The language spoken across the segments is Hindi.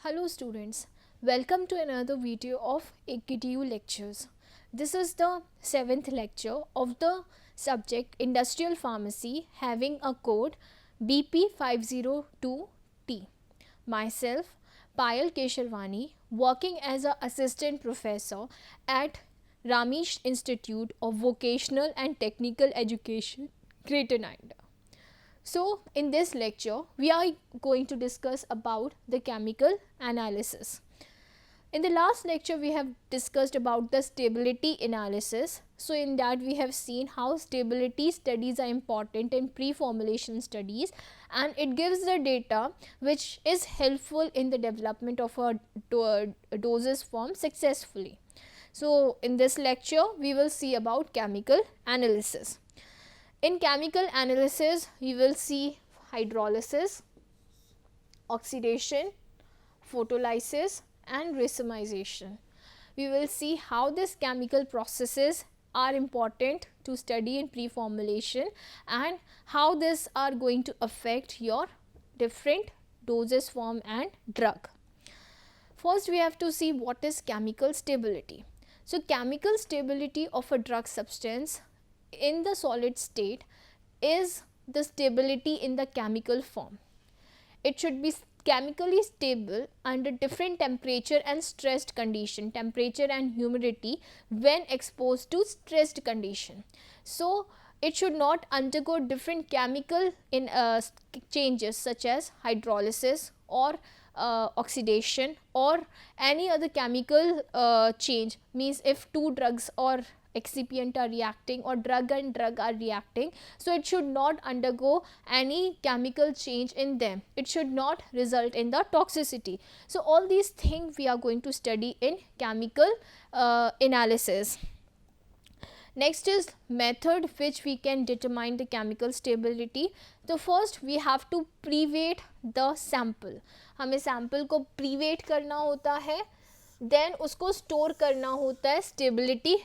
Hello students, welcome to another video of AKTU lectures. This is the 7th lecture of the subject Industrial Pharmacy having a code BP502T. Myself, Payal Kesharwani, working as an assistant professor at Ramesh Institute of Vocational and Technical Education, Greater Noida. So in this lecture we are going to discuss about the chemical analysis. In the last lecture we have discussed about the stability analysis. So in that we have seen how stability studies are important in pre-formulation studies, and it gives the data which is helpful in the development of a dosage form successfully. So in this lecture we will see about chemical analysis. In chemical analysis, you will see hydrolysis, oxidation, photolysis and racemization. We will see how these chemical processes are important to study in pre-formulation and how these are going to affect your different dosage form and drug. First, we have to see what is chemical stability. So, chemical stability of a drug substance in the solid state is the stability in the chemical form. It should be chemically stable under different temperature and stressed condition, temperature and humidity when exposed to stressed condition. So it should not undergo different chemical changes such as hydrolysis or oxidation or any other chemical change. Means if two drugs or excipient are reacting or drug and drug are reacting, so it should not undergo any chemical change in them. It should not result in the toxicity. So all these things we are going to study in chemical analysis. Next is method which we can determine the chemical stability. तो first we have to pre-weight the sample. हमें sample को pre-weight करना होता है, then उसको store करना होता है stability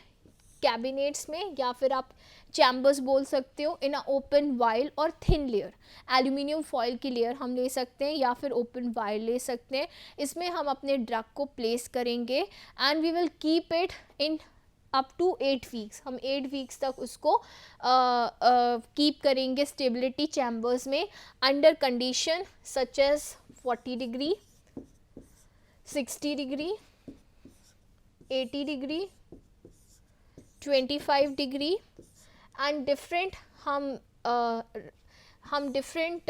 कैबिनेट्स में, या फिर आप चैम्बर्स बोल सकते हो, इन अ ओपन वाइल और थिन लेयर. एल्यूमिनियम फॉयल की लेयर हम ले सकते हैं या फिर ओपन वाइल ले सकते हैं. इसमें हम अपने ड्रग को प्लेस करेंगे and we will keep it in up to 8 weeks. हम 8 वीक्स तक उसको कीप करेंगे स्टेबिलिटी चैम्बर्स में under condition such as 40 degree, 60 degree, 80 degree, 25 degree and different हम डिफरेंट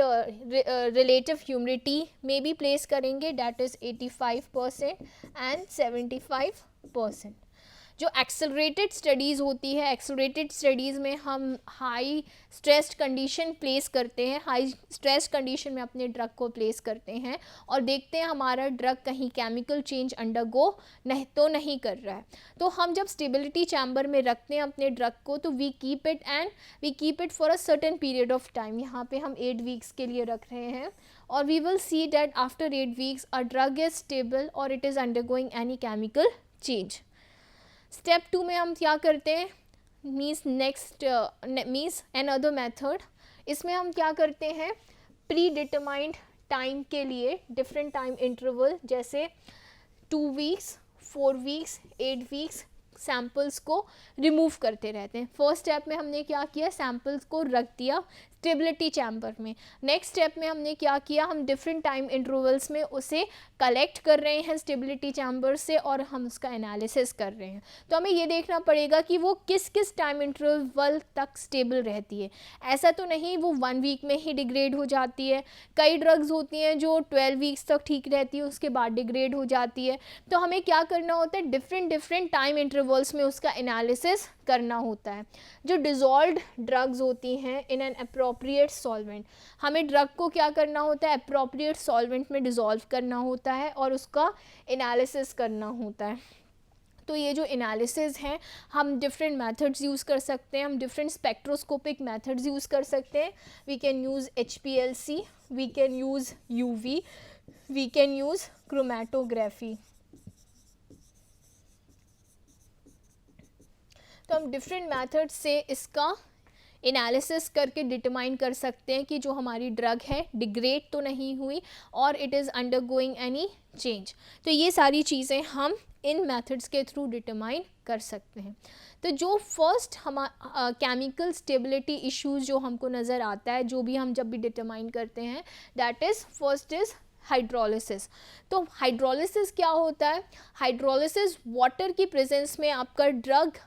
रिलेटिव ह्यूमिडिटी में भी प्लेस करेंगे, डैट इज़ 85% एंड 75%. जो एक्सेलरेटेड स्टडीज़ होती है, एक्सेलरेटेड स्टडीज़ में हम हाई स्ट्रेस्ड कंडीशन प्लेस करते हैं, हाई स्ट्रेस कंडीशन में अपने ड्रग को प्लेस करते हैं और देखते हैं हमारा ड्रग कहीं केमिकल चेंज अंडरगो नहीं कर रहा है. तो हम जब स्टेबिलिटी चैम्बर में रखते हैं अपने ड्रग को, तो we keep it for a certain period of time. यहाँ पे हम 8 वीक्स के लिए रख रहे हैं और we will see that after 8 weeks a drug is stable और it is undergoing any chemical change. Step 2 में हम क्या करते हैं, मीन्स अनदर मेथड. इसमें हम क्या करते हैं, प्री डिटरमाइंड टाइम के लिए डिफरेंट टाइम इंटरवल जैसे 2 वीक्स, 4 वीक्स, 8 वीक्स सैम्पल्स को रिमूव करते रहते हैं. फर्स्ट स्टेप में हमने क्या किया, सैम्पल्स को रख दिया स्टेबिलिटी चैम्बर में. नेक्स्ट स्टेप में हमने क्या किया, हम डिफरेंट टाइम इंटरवल्स में उसे कलेक्ट कर रहे हैं स्टेबिलिटी चैम्बर से और हम उसका एनालिसिस कर रहे हैं. तो हमें ये देखना पड़ेगा कि वो किस किस टाइम इंटरवल तक स्टेबल रहती है. ऐसा तो नहीं वो 1 वीक में ही डिग्रेड हो जाती है. कई ड्रग्स होती हैं जो 12 वीक्स तक ठीक रहती है, उसके बाद डिग्रेड हो जाती है. तो हमें क्या करना होता है, डिफरेंट टाइम इंटरवल्स में उसका एनालिसिस करना होता है. जो डिज़ोल्व्ड ड्रग्स होती हैं इन एन अप्रोप्रिएट सॉल्वेंट, हमें ड्रग को क्या करना होता है, अप्रोप्रिएट सॉल्वेंट में डिज़ोल्व करना होता है और उसका एनालिसिस करना होता है. तो ये जो एनालिसिस हैं हम डिफरेंट मेथड्स यूज़ कर सकते हैं, हम डिफरेंट स्पेक्ट्रोस्कोपिक मेथड्स यूज़ कर सकते हैं. We can use HPLC, we can use UV, we can use chromatography. तो हम डिफरेंट मेथड से इसका एनालिसिस करके डिटरमाइन कर सकते हैं कि जो हमारी ड्रग है डिग्रेड तो नहीं हुई और it is undergoing any change. तो ये सारी चीज़ें हम इन मेथड्स के थ्रू डिटरमाइन कर सकते हैं। तो जो फर्स्ट केमिकल स्टेबिलिटी इश्यूज जो हमको नज़र आता है, जो भी हम जब भी डिटरमाइन करते हैं, that is first is hydrolysis. तो हाइड्रोलिसिस क्या होता है? हाइड्रोलिसिस वाटर की प्रेजेंस में आपका ड्रग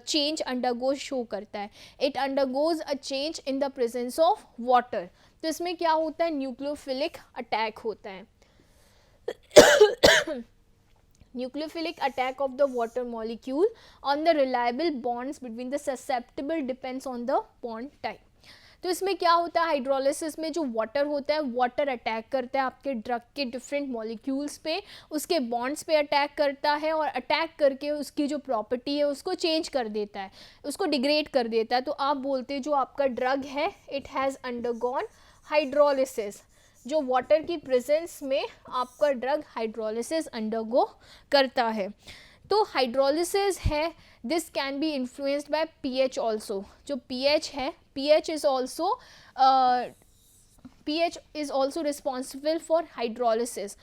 चेंज अंडरगो शो करता है। It undergoes a change in the presence of water. तो इसमें क्या होता है? न्यूक्लियोफिलिक अटैक होता है। Nucleophilic attack of the water molecule on the reliable bonds between the susceptible depends on the bond type. तो इसमें क्या होता है? हाइड्रोलिसिस में जो वाटर होता है, वाटर अटैक करता है आपके ड्रग के डिफरेंट मॉलिक्यूल्स पे, उसके बॉन्ड्स पे अटैक करता है और अटैक करके उसकी जो प्रॉपर्टी है उसको चेंज कर देता है, उसको डिग्रेड कर देता है। तो आप बोलते हैं जो आपका ड्रग है इट हैज़ अंडरगॉन हाइड्रोलिसिस। जो वाटर की प्रेजेंस में आपका ड्रग हाइड्रोलिसिस अंडरगो करता है। तो हाइड्रोलिसिस है, this can be influenced by pH also. जो पीएच है, pH is also responsible for hydrolysis.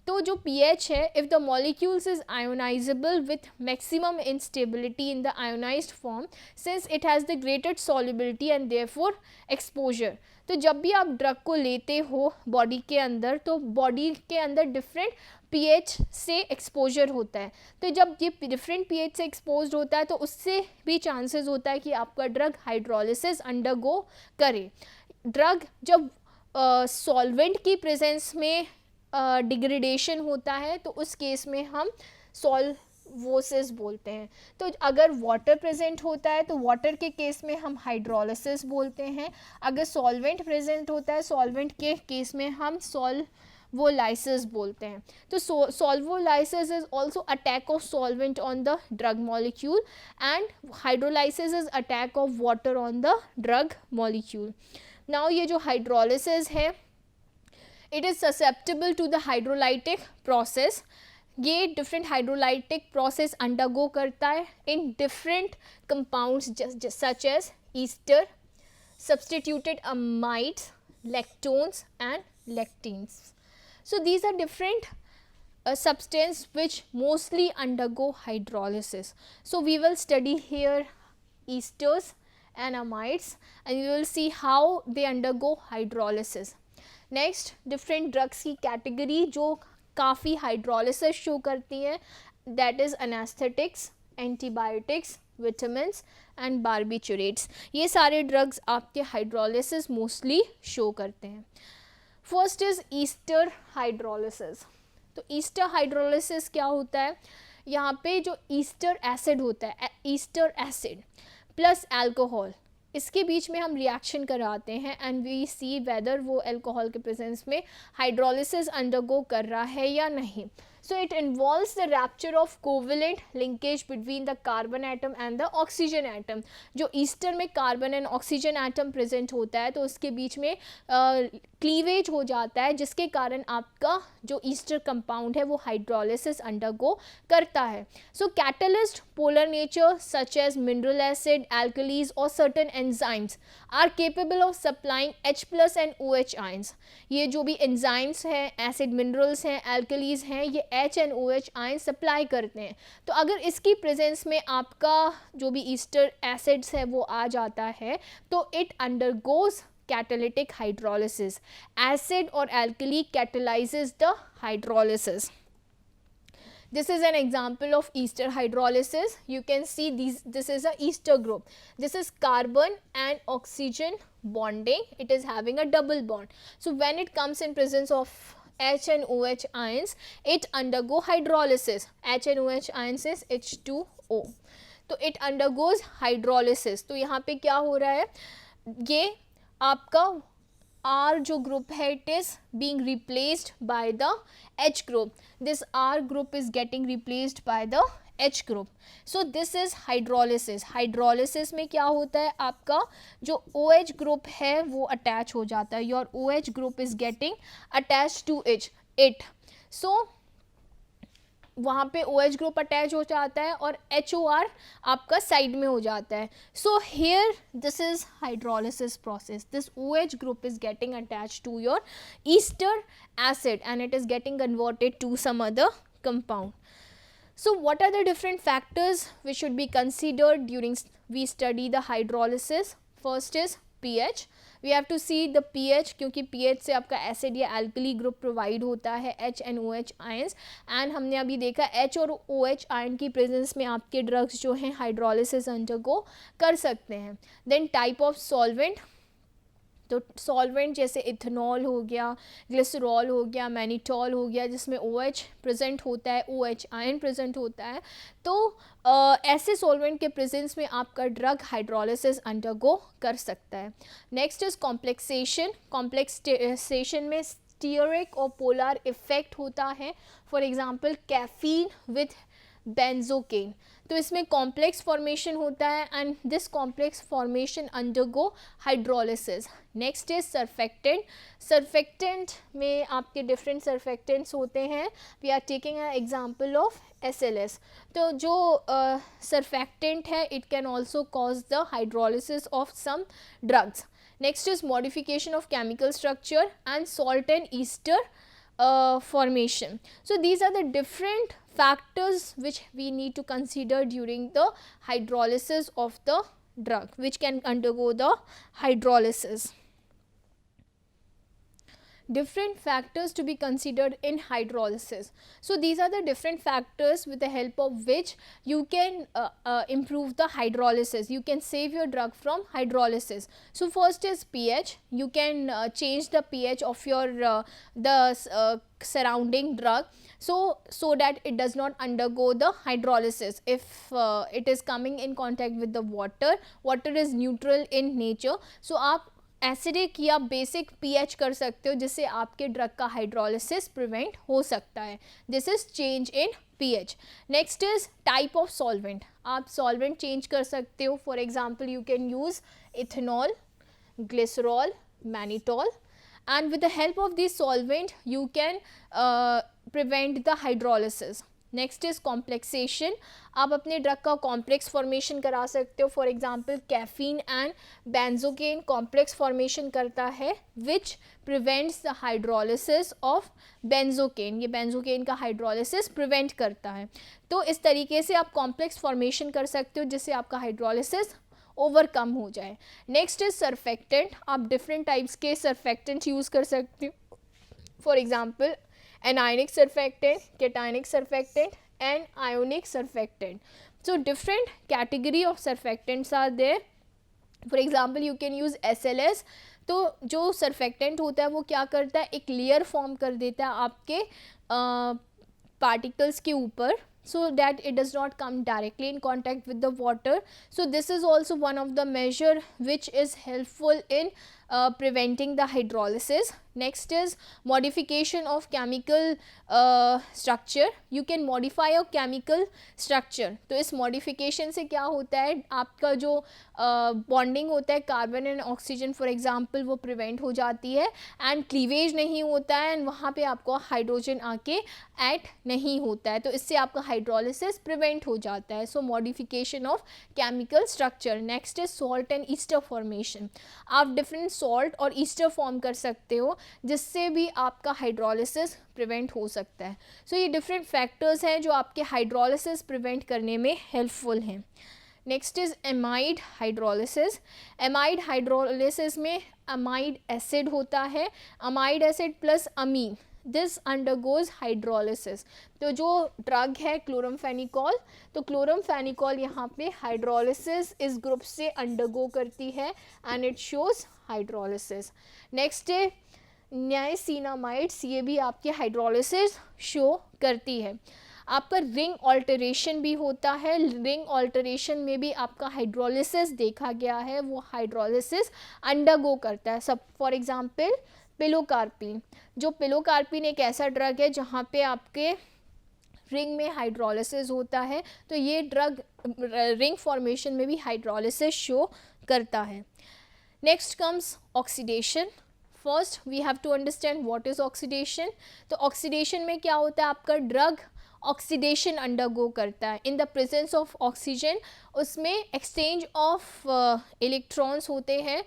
तो जो pH है, if the molecules is ionizable with maximum instability in the ionized form, since it has the greater solubility and therefore exposure। तो जब भी आप ड्रग को लेते हो बॉडी के अंदर, तो बॉडी के अंदर डिफरेंट pH से एक्सपोजर होता है। तो जब ये डिफरेंट pH से एक्सपोज होता है तो उससे भी चांसेस होता है कि आपका ड्रग हाइड्रोलिसिस अंडरगो करे। ड्रग जब सॉल्वेंट की प्रेजेंस में डिग्रेडेशन होता है तो उस केस में हम सॉल्वोसिस बोलते हैं। तो अगर वाटर प्रेजेंट होता है तो वाटर के केस में हम हाइड्रोलिसिस बोलते हैं। अगर सॉल्वेंट प्रेजेंट होता है, सॉल्वेंट के केस में हम सॉल्वोलाइसिस बोलते हैं। तो solvolysis is also attack of solvent on the drug molecule and hydrolysis is attack of water on the drug molecule. Now ये जो हाइड्रोलिसिस है, it is susceptible to the hydrolytic process. ये डिफरेंट हाइड्रोलाइटिक प्रोसेस अंडरगो करता है in different compounds such as ester, substituted amides, lactones and lectins. So these are different substances which mostly undergo hydrolysis. So we will study here esters and amides and we will see how they undergo hydrolysis. Next, different drugs की कैटेगरी जो काफ़ी हाइड्रोलिसिस शो करती हैं, that is anaesthetics, antibiotics, vitamins and barbiturates. ये सारे ड्रग्स आपके हाइड्रोलिसिस मोस्टली शो करते हैं। First is Easter hydrolysis. तो ईस्टर हाइड्रोलिसिस क्या होता है? यहाँ पे जो ईस्टर एसिड होता है, ईस्टर एसिड प्लस अल्कोहल, इसके बीच में हम रिएक्शन कराते हैं एंड वी सी वेदर वो अल्कोहल के प्रेजेंस में हाइड्रोलिसिस अंडरगो कर रहा है या नहीं। So it involves the rupture of covalent linkage between the carbon atom and the oxygen atom. जो ईस्टर में carbon and oxygen atom present होता है तो उसके बीच में क्लीवेज हो जाता है, जिसके कारण आपका जो ईस्टर कंपाउंड है वो हाइड्रोलिसिस अंडरगो करता है। So catalyst polar nature such as mineral acid, alkalies और certain enzymes are capable of supplying H+ and OH ions. ये जो भी एंजाइम्स हैं, एसिड मिनरल्स हैं, एल्कलीज हैं, ये H and OH ion supply करते हैं। तो अगर इसकी प्रेजेंस में आपका जो भी ईस्टर एसिड्स है वो आ जाता है तो it undergoes catalytic hydrolysis. Acid or alkali catalyzes the hydrolysis. This is an example of ester hydrolysis. You can see this is a ester group. This is carbon and oxygen bonding. It is having a double bond. So when it comes in presence of H and OH ions, it undergo hydrolysis. H and OH ions is H2O. तो it undergoes hydrolysis. तो यहाँ पे क्या हो रहा है, ये आपका R जो ग्रुप है it is being replaced by the H group. This R group is getting replaced by the H group. So this is hydrolysis. Hydrolysis में क्या होता है, आपका जो OH ग्रुप है वो अटैच हो जाता है. Your OH group is getting attach to it. So वहाँ पे OH ग्रुप अटैच हो जाता है और HOR आपका साइड में हो जाता है. So here this is hydrolysis process. This OH group is getting attached to your ester acid and it is getting converted to some other compound. So what are the different factors which should be considered during we study the hydrolysis? First is pH. We have to see the pH क्योंकि pH से आपका एसिड या एल्कली ग्रुप प्रोवाइड होता है H and OH ions. And हमने अभी देखा H और OH आयन की प्रेजेंस में आपके ड्रग्स जो हैं हाइड्रोलिसिस अंडरगो कर सकते हैं. Then type of solvent. तो सॉल्वेंट जैसे इथेनॉल हो गया, ग्लिसरॉल हो गया, मैनिटॉल हो गया जिसमें OH प्रेजेंट होता है, OH आयन प्रेजेंट होता है. तो ऐसे सॉल्वेंट के प्रेजेंस में आपका ड्रग हाइड्रोलिसिस अंडरगो कर सकता है. Next is complexation. कॉम्प्लेक्सेशन में स्टीयरिक और पोलर इफेक्ट होता है. For example caffeine with benzocaine. तो इसमें कॉम्प्लेक्स फॉर्मेशन होता है and this complex formation undergo hydrolysis. Next is surfactant. Surfactant में आपके डिफरेंट सर्फेक्टेंट्स होते हैं. We are taking a example of SLS. तो जो सर्फेक्टेंट है it can also cause the hydrolysis of some drugs. Next is modification of chemical structure and salt and Easter formation. So these are the different factors which we need to consider during the hydrolysis of the drug which can undergo the hydrolysis. Different factors to be considered in hydrolysis. So these are the different factors with the help of which you can improve the hydrolysis. You can save your drug from hydrolysis. So first is pH. You can change the pH of your surrounding drug so that it does not undergo the hydrolysis. If it is coming in contact with the water is neutral in nature. So आप एसिडिक या बेसिक pH कर सकते हो जिससे आपके ड्रग का हाइड्रोलिसिस प्रिवेंट हो सकता है. This is change in pH. Next is type of solvent. आप सॉल्वेंट चेंज कर सकते हो. For example you can use ethanol, glycerol, mannitol and with the help of this solvent you can prevent the hydrolysis. Next is complexation. आप अपने ड्रग का कॉम्प्लेक्स फॉर्मेशन करा सकते हो. For example caffeine and benzocaine complex formation करता है which prevents the hydrolysis of benzocaine. ये बेंजोकेन का हाइड्रोलिसिस प्रिवेंट करता है. तो इस तरीके से आप कॉम्प्लेक्स फॉर्मेशन कर सकते हो जिससे आपका हाइड्रोलिसिस ओवरकम हो जाए. Next is surfactant. आप डिफरेंट टाइप्स के सर्फेक्टेंट यूज़ कर सकते हो. For example anionic surfactant, cationic surfactant and ionic surfactant. So different category of surfactants are there. For example you can use SLS. तो जो surfactant होता है वो क्या करता है, एक लेयर फॉर्म कर देता है आपके पार्टिकल्स के ऊपर so that it does not come directly in contact with the water. So this is also one of the measure which is helpful in preventing the hydrolysis. Next is modification of chemical structure. You can modify a chemical structure. तो इस modification से क्या होता है, आपका जो bonding होता है carbon and oxygen for example वो प्रिवेंट हो जाती है एंड क्लीवेज नहीं होता है एंड वहाँ पे आपको हाइड्रोजन आके ऐड नहीं होता है. तो इससे आपका हाइड्रोलिसिस प्रिवेंट हो जाता है. So modification of chemical structure. Next is salt and ester formation. आप डिफरेंट सॉल्ट और ईस्टर फॉर्म कर सकते हो जिससे भी आपका हाइड्रोलिसिस प्रिवेंट हो सकता है. सो ये डिफरेंट फैक्टर्स हैं जो आपके हाइड्रोलिसिस प्रिवेंट करने में हेल्पफुल हैं. Next is amide hydrolysis. Amide hydrolysis में अमाइड एसिड होता है. Amide acid plus amine this undergoes hydrolysis. तो जो ड्रग है क्लोरमफेनिकॉल, तो क्लोरमफेनिकॉल यहाँ पे हाइड्रोलिसिस इस ग्रुप से अंडरगो करती है and it shows hydrolysis. Next है नियासिनामाइड्स. ये भी आपके हाइड्रोलिसिस शो करती है. आपका रिंग ऑल्टरेशन भी होता है. रिंग ऑल्टरेशन में भी आपका हाइड्रोलिसिस देखा गया है, वो हाइड्रोलिसिस अंडरगो करता है. सब फॉर एग्जांपल पिलोकार्पिन. जो पिलोकार्पिन एक ऐसा ड्रग है जहाँ पे आपके रिंग में हाइड्रोलिसिस होता है. तो ये ड्रग रिंग फॉर्मेशन में भी हाइड्रोलिसिस शो करता है. Next comes oxidation. First we have to understand what is oxidation. तो ऑक्सीडेशन में क्या होता है, आपका ड्रग ऑक्सीडेशन अंडरगो करता है. In the presence of oxygen उसमें एक्सचेंज ऑफ इलेक्ट्रॉन्स होते हैं,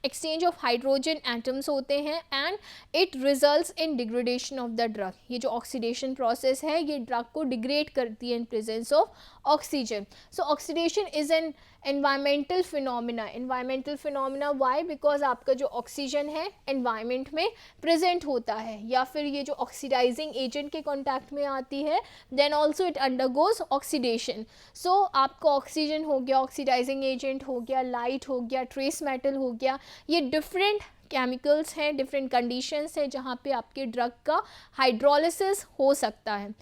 एक्सचेंज ऑफ हाइड्रोजन एटम्स होते हैं and it results in degradation of the drug. ये जो ऑक्सीडेशन प्रोसेस है ये ड्रग को डिग्रेड करती है in presence of oxygen. So oxidation is an environmental phenomena. Environmental phenomena why? Because आपका जो ऑक्सीजन है एनवायरमेंट में प्रेजेंट होता है या फिर ये जो ऑक्सीडाइजिंग एजेंट के कॉन्टैक्ट में आती है then also it undergoes oxidation. So आपका ऑक्सीजन हो गया, ऑक्सीडाइजिंग एजेंट हो गया, लाइट हो गया, ट्रेस मेटल हो गया, ये डिफरेंट केमिकल्स हैं, डिफरेंट कंडीशंस हैं जहाँ पे आपके ड्रग का हाइड्रोलिसिस हो सकता है.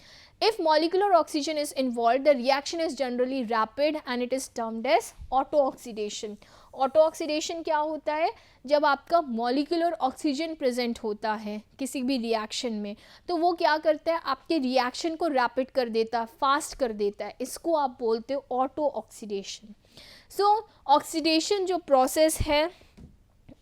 If molecular oxygen is involved, the reaction is generally rapid and it is termed as auto-oxidation. Auto-oxidation क्या होता है? जब आपका molecular oxygen present होता है किसी भी reaction में, तो वो क्या करता है? आपके reaction को rapid कर देता है, fast कर देता है. इसको आप बोलते हो auto-oxidation. So, oxidation जो process है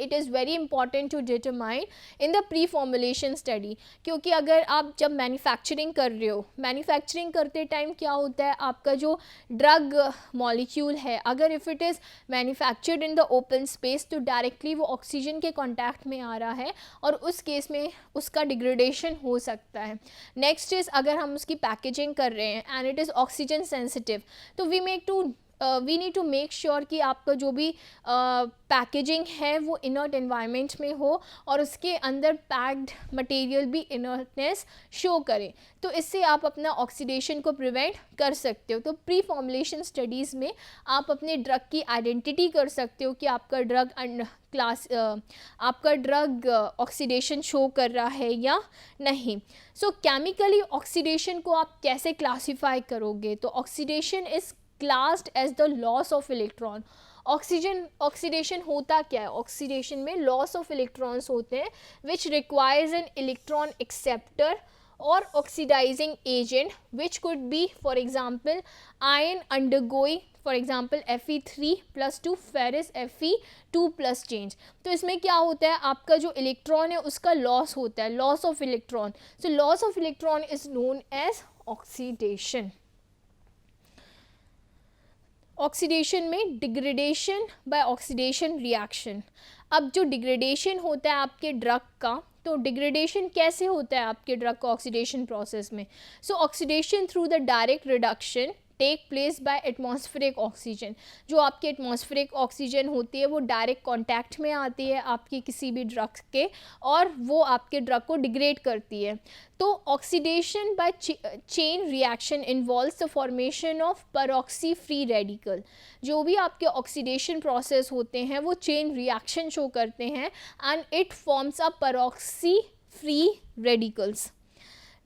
it is very important to determine in the pre formulation study. क्योंकि अगर आप जब मैन्युफैक्चरिंग कर रहे हो, मैन्युफैक्चरिंग करते टाइम क्या होता है, आपका जो ड्रग मॉलिक्यूल है अगर if it is manufactured in the open space तो डायरेक्टली वो ऑक्सीजन के कॉन्टैक्ट में आ रहा है और उस केस में उसका डिग्रेडेशन हो सकता है. नेक्स्ट इज़ अगर हम उसकी पैकेजिंग कर रहे हैं and it is oxygen sensitive, तो we need to make sure कि आपका जो भी पैकेजिंग है वो इनर्ट एनवायरनमेंट में हो और उसके अंदर पैक्ड मटेरियल भी इनर्टनेस शो करे. तो इससे आप अपना ऑक्सीडेशन को प्रिवेंट कर सकते हो. तो प्री फॉर्मुलेशन स्टडीज़ में आप अपने ड्रग की आइडेंटिटी कर सकते हो कि आपका ड्रग ऑक्सीडेशन शो कर रहा है या नहीं. सो केमिकली ऑक्सीडेशन को आप कैसे क्लासीफाई करोगे? तो oxidation is classed as the loss of electron. Oxidation होता क्या है? ऑक्सीडेशन में लॉस ऑफ इलेक्ट्रॉन्स होते हैं which requires an electron acceptor और oxidizing agent which could be for example ion undergoing for example Fe3+2 ferrous Fe2+ change. तो इसमें क्या होता है, आपका जो इलेक्ट्रॉन है उसका लॉस होता है, loss of electron. So loss of electron is known as oxidation. Oxidation में डिग्रेडेशन बाय ऑक्सीडेशन रिएक्शन. अब जो डिग्रेडेशन होता है आपके ड्रग का, तो डिग्रेडेशन कैसे होता है आपके ड्रग का ऑक्सीडेशन प्रोसेस में? So oxidation through the direct reduction take place by atmospheric oxygen. जो आपकी एटमॉस्फेरिक ऑक्सीजन होती है वो डायरेक्ट कांटेक्ट में आती है आपकी किसी भी ड्रग के और वो आपके ड्रग को डिग्रेड करती है. तो oxidation by chain reaction involves the formation of peroxy free radical. जो भी आपके ऑक्सीडेशन प्रोसेस होते हैं वो चेन रिएक्शन शो करते हैं and it forms a परऑक्सी free radicals.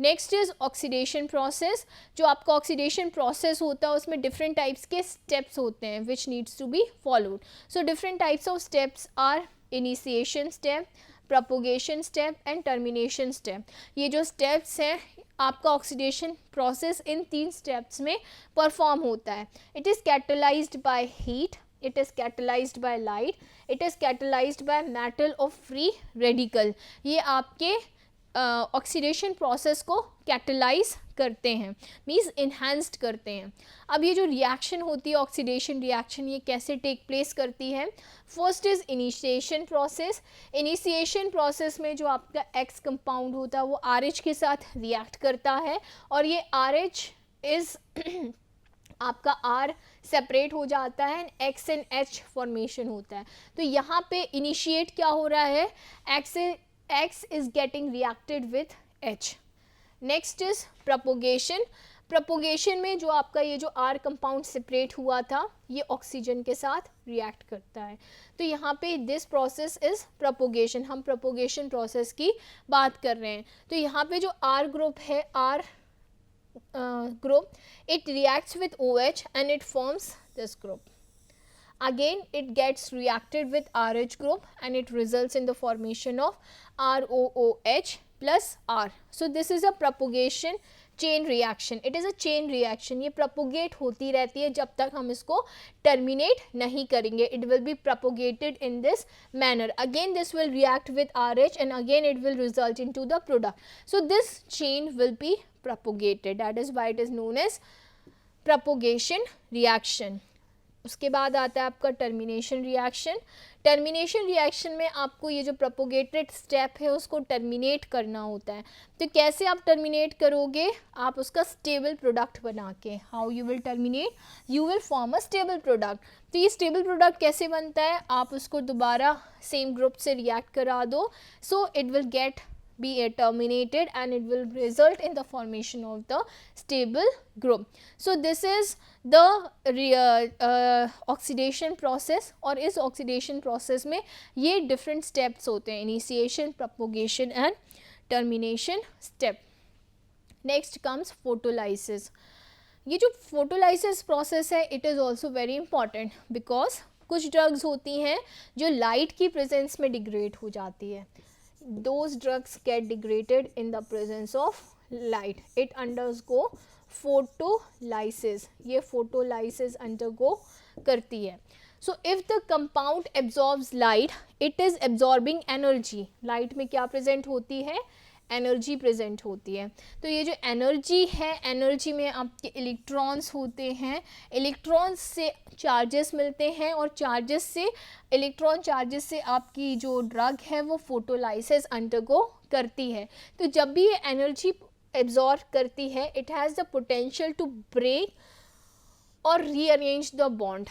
Next is oxidation process. जो आपका ऑक्सीडेशन प्रोसेस होता है उसमें डिफरेंट टाइप्स के स्टेप्स होते हैं which needs to be followed. So different types of steps are initiation step, propagation step and termination step. ये जो स्टेप्स हैं आपका ऑक्सीडेशन प्रोसेस इन 3 स्टेप्स में परफॉर्म होता है. It is catalyzed by heat, it is catalyzed by light, it is catalyzed by metal of free radical. ये आपके ऑक्सीडेशन प्रोसेस को कैटलाइज करते हैं, मीन्स इन्हांस्ड करते हैं. अब ये जो रिएक्शन होती है ऑक्सीडेशन रिएक्शन, ये कैसे टेक प्लेस करती है? First is initiation process. Initiation process में जो आपका एक्स कंपाउंड होता है वो RH के साथ रिएक्ट करता है और ये RH इज़ आपका R सेपरेट हो जाता है and X and H formation होता है. तो यहाँ पे इनिशिएट क्या हो रहा है, X is getting reacted with H. Next is propagation. Propagation में जो आपका ये जो R कंपाउंड सेपरेट हुआ था ये ऑक्सीजन के साथ रिएक्ट करता है. तो यहाँ पे दिस प्रोसेस इज़ propagation. हम propagation प्रोसेस की बात कर रहे हैं. तो यहाँ पे जो R ग्रुप है, R group, it reacts with OH and it forms this group. Again it gets reacted with RH group and it results in the formation of ROOH plus R. So this is a propagation chain reaction. It is a chain reaction. ये propagate होती रहती है जब तक हम इसको terminate नहीं करेंगे. It will be propagated in this manner. Again this will react with RH and again it will result into the product. So this chain will be propagated. That is why it is known as propagation reaction. उसके बाद आता है आपका टर्मिनेशन रिएक्शन. टर्मिनेशन रिएक्शन में आपको ये जो प्रोपोगेटेड स्टेप है उसको टर्मिनेट करना होता है. तो कैसे आप टर्मिनेट करोगे? आप उसका स्टेबल प्रोडक्ट बना के. How you will terminate? You will form a stable product. तो ये स्टेबल प्रोडक्ट कैसे बनता है? आप उसको दोबारा सेम ग्रुप से रिएक्ट करा दो, so it will get be terminated and it will result in the formation of the stable group. So this is the oxidation process. और इस oxidation process में ये different steps होते हैं, initiation, propagation and termination step. Next comes photolysis. ये जो photolysis process है it is also very important because कुछ drugs होती हैं जो light की presence में degrade हो जाती है. Those drugs get degraded in the presence of light. It undergo photolysis. ये photolysis undergo करती है. So if the compound absorbs light, it is absorbing energy. Light में क्या present होती है? एनर्जी प्रेजेंट होती है. तो ये जो एनर्जी है, एनर्जी में आपके इलेक्ट्रॉन्स होते हैं, इलेक्ट्रॉन्स से चार्जेस मिलते हैं और चार्जेस से इलेक्ट्रॉन चार्जेस से आपकी जो ड्रग है वो फोटोलाइसिस अंडरगो करती है. तो जब भी ये एनर्जी एब्जॉर्ब करती है, it has the potential to break और रीअरेंज द बॉन्ड.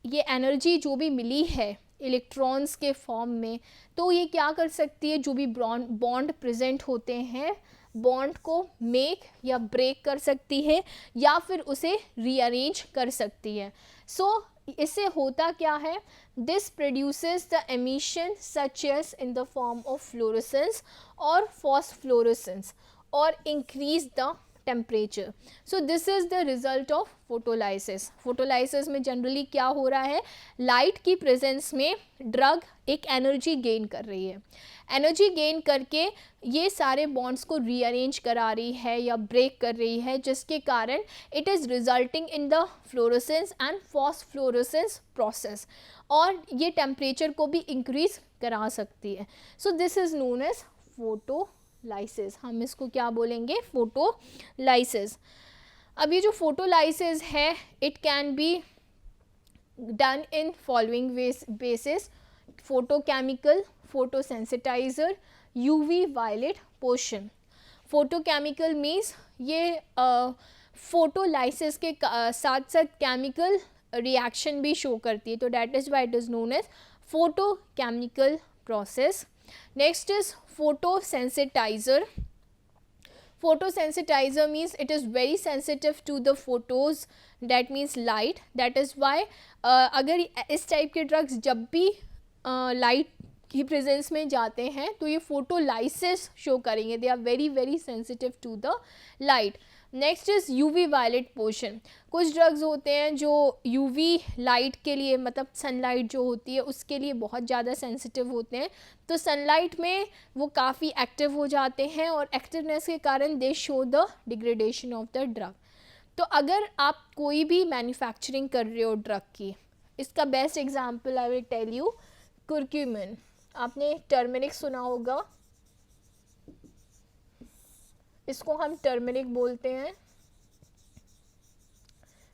ये एनर्जी जो भी मिली है इलेक्ट्रॉन्स के फॉर्म में, तो ये क्या कर सकती है? जो भी बॉन्ड प्रेजेंट होते हैं, बॉन्ड को मेक या ब्रेक कर सकती है या फिर उसे रीअरेंज कर सकती है. सो इससे होता क्या है? This produces the emission such as in the form of fluorescence और फॉस्फोरेसेंस और increase the temperature. So this is the result of photolysis. Photolysis में जनरली क्या हो रहा है? लाइट की प्रेजेंस में ड्रग एक एनर्जी गेन कर रही है. एनर्जी गेन करके ये सारे बॉन्ड्स को रीअरेंज करा रही है या ब्रेक कर रही है, जिसके कारण it is resulting in the fluorescence and phosphorescence process, और ये टेम्परेचर को भी इंक्रीज करा सकती है. So this is known as photolysis. हम इसको क्या बोलेंगे? फोटोलाइसिस. अब ये जो फोटोलाइसिस है, it can be done in following basis: photochemical, photosensitizer, UV violet portion. Photochemical means ये फोटोलाइसिस के साथ साथ केमिकल रिएक्शन भी शो करती है, तो that is why it is known as photochemical process. Next is photosensitizer. Photosensitizer means it is very sensitive to the photos, that means light. That is why अगर इस टाइप के ड्रग्स जब भी लाइट की प्रेजेंस में जाते हैं तो ये फोटोलाइसिस शो करेंगे. They are very very sensitive to the light. Next is UV violet portion. कुछ ड्रग्स होते हैं जो यूवी लाइट के लिए, मतलब सनलाइट जो होती है उसके लिए बहुत ज़्यादा सेंसिटिव होते हैं. तो सनलाइट में वो काफ़ी एक्टिव हो जाते हैं और एक्टिवनेस के कारण दे show the degradation of the drug. तो अगर आप कोई भी मैन्युफैक्चरिंग कर रहे हो ड्रग की, इसका best example I will tell you, curcumin. आपने टर्मरिक सुना होगा, इसको हम टर्मरिक बोलते हैं.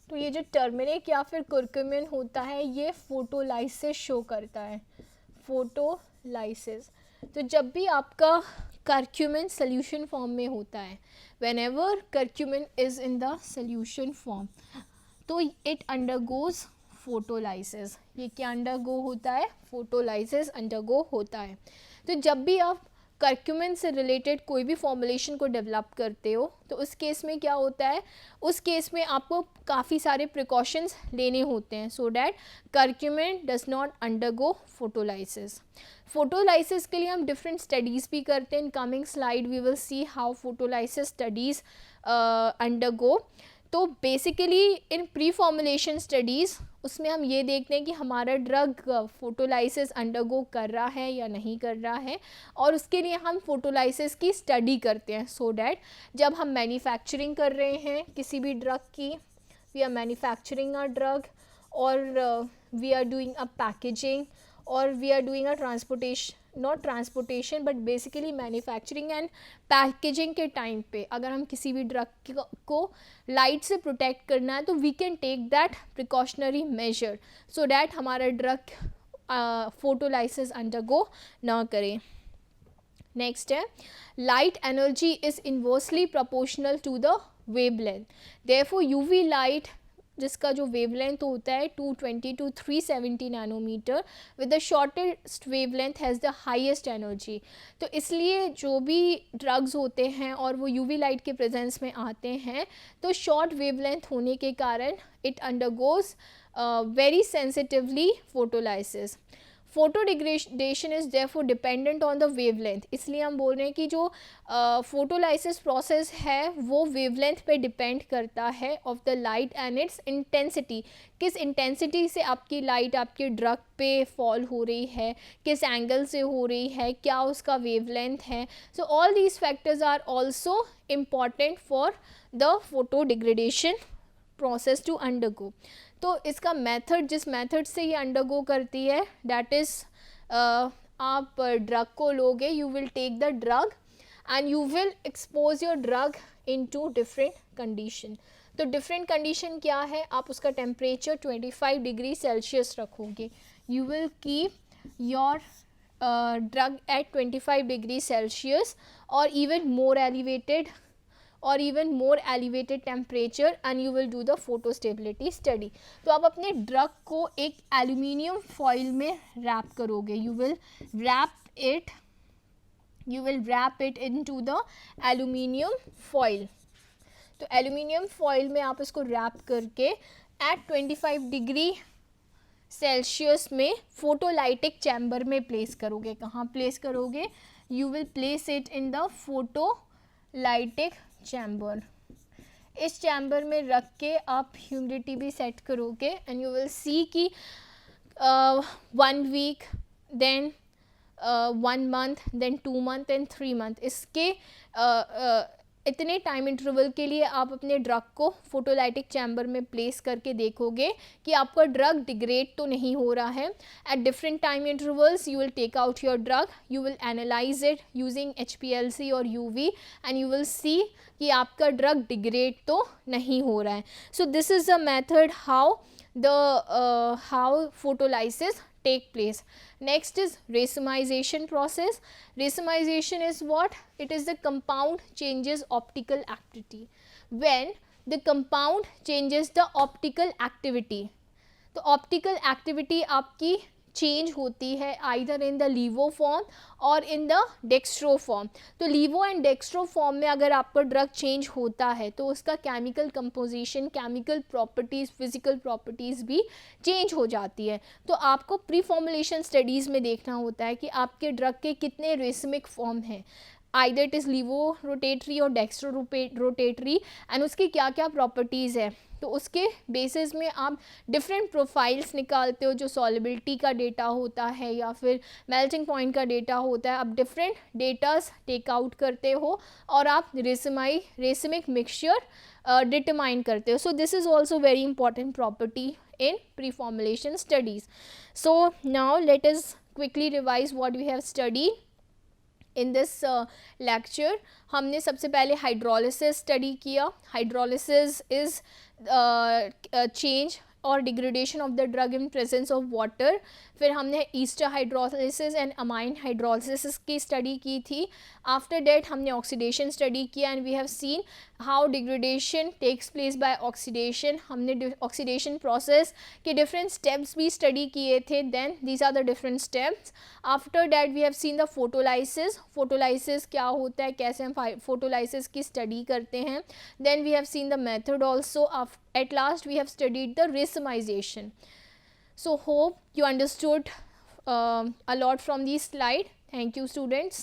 तो ये जो टर्मरिक या फिर कुर्क्यूमिन होता है, ये फोटोलाइसिस शो करता है. फोटोलाइसिस. तो जब भी आपका कर्क्यूमिन सोल्यूशन फॉर्म में होता है, whenever curcumin is in the solution form, तो इट अंडरगोज फोटोलाइसिस. ये क्या अंडरगो होता है? फोटोलाइसिस अंडरगो होता है. तो जब भी आप कर्क्यूमिन से रिलेटेड कोई भी फॉर्मुलेशन को डेवलप करते हो, तो उस केस में क्या होता है? उस केस में आपको काफ़ी सारे प्रिकॉशंस लेने होते हैं so that curcumin does not undergo photolysis. Photolysis के लिए हम डिफरेंट स्टडीज़ भी करते हैं. In coming slide we will see how photolysis studies undergo. So basically in pre formulation studies उसमें हम ये देखते हैं कि हमारा ड्रग फोटोलाइसिस अंडरगो कर रहा है या नहीं कर रहा है, और उसके लिए हम फोटोलाइसिस की स्टडी करते हैं सो डैट जब हम मैन्युफैक्चरिंग कर रहे हैं किसी भी ड्रग की, we are manufacturing a drug और we are doing a packaging और we are doing a not transportation but basically manufacturing and packaging के टाइम पे अगर हम किसी भी ड्रग को लाइट से प्रोटेक्ट करना है तो we can take that precautionary measure so that हमारा ड्रग फोटोलाइसिस अंडरगो ना करें. नेक्स्ट है light energy is inversely proportional to the wavelength. Therefore UV light जिसका जो वेवलेंथ होता है 220 to 370 nanometer with the shortest wavelength has the highest energy. तो इसलिए जो भी ड्रग्स होते हैं और वो यूवी लाइट के प्रेजेंस में आते हैं तो शॉर्ट वेवलेंथ होने के कारण it undergoes very sensitively photolysis. Photo degradation is therefore dependent on the wavelength. इसलिए हम बोल रहे हैं कि जो फोटोलाइसिस प्रोसेस है वो वेवलेंथ पे डिपेंड करता है of the light and it's intensity. किस इंटेंसिटी से आपकी लाइट आपके ड्रग पे फॉल हो रही है, किस एंगल से हो रही है, क्या उसका वेवलेंथ है. So all these factors are also important for the photo degradation process to undergo. तो इसका मेथड जिस मेथड से ये अंडरगो करती है दैट इज़ आप ड्रग को लोगे, you will take the drug and you will expose your drug into different condition. तो डिफरेंट कंडीशन क्या है, आप उसका टेम्परेचर 25 डिग्री सेल्सियस रखोगे. You will keep your drug at 25 degree celsius और even more elevated temperature and you will do the photostability study. तो आप अपने ड्रग को एक एल्यूमिनियम फॉइल में रैप करोगे. you will wrap it into the aluminium foil. तो एल्यूमिनियम फॉइल में आप इसको रैप करके एट 25 डिग्री सेल्सियस में फोटोलाइटिक चैम्बर में प्लेस करोगे. कहाँ प्लेस करोगे? You will place it in the photolytic chamber. इस चैम्बर में रख के आप ह्यूमिडिटी भी सेट करोगे एंड यू विल सी कि 1 week then 1 month then 2 month and 3 month इसके इतने टाइम इंटरवल के लिए आप अपने ड्रग को फोटोलाइटिक चैम्बर में प्लेस करके देखोगे कि आपका ड्रग डिग्रेड तो नहीं हो रहा है. At different time intervals you will take out your drug, you will analyze it using HPLC और UV and you will see कि आपका ड्रग डिग्रेड तो नहीं हो रहा है. So this is the method how photolysis take place. Next is racemization process. Racemization is what? It is the compound changes optical activity. When the compound changes the optical activity, तो ऑप्टिकल एक्टिविटी आपकी चेंज होती है आइदर इन द लीवो फॉर्म और इन द डेक्स्ट्रो फॉर्म. तो लीवो एंड डेक्स्ट्रो फॉर्म में अगर आपका ड्रग चेंज होता है तो उसका chemical composition, chemical properties, physical properties भी चेंज हो जाती है. तो आपको प्री फॉर्मुलेशन स्टडीज़ में देखना होता है कि आपके ड्रग के कितने रेसमिक फॉर्म हैं, either it is levo rotatory और डेक्स्ट्रो रोटेटरी एंड उसकी क्या क्या प्रॉपर्टीज़ है. तो उसके बेसिस में आप डिफरेंट प्रोफाइल्स निकालते हो. जो सॉलिबिलिटी का डेटा होता है या फिर मेल्टिंग पॉइंट का डेटा होता है, आप डिफरेंट डेटास टेक आउट करते हो और आप रेसमिक मिक्सचर डिटरमाइन करते हो. So this is also very important property in pre formulation studies. So now let us quickly revise what we have study in this lecture. हमने सबसे पहले हाइड्रोलिसिस स्टडी किया. हाइड्रोलिसिस इज़ चेंज और degradation of the drug in presence of water. फिर हमने ester hydrolysis and amine hydrolysis की स्टडी की थी. आफ्टर डेट हमने ऑक्सीडेशन स्टडी किया and we have seen how degradation takes place by oxidation. हमने ऑक्सीडेशन प्रोसेस के डिफरेंट स्टेप्स भी स्टडी किए थे. Then these are the different steps. After that we have seen the photolysis. Photolysis क्या होता है, कैसे हम फोटोलाइसिस की स्टडी करते हैं. Then we have seen the method also. At last we have studied the racemization. So hope you understood a lot from this slide. Thank you students.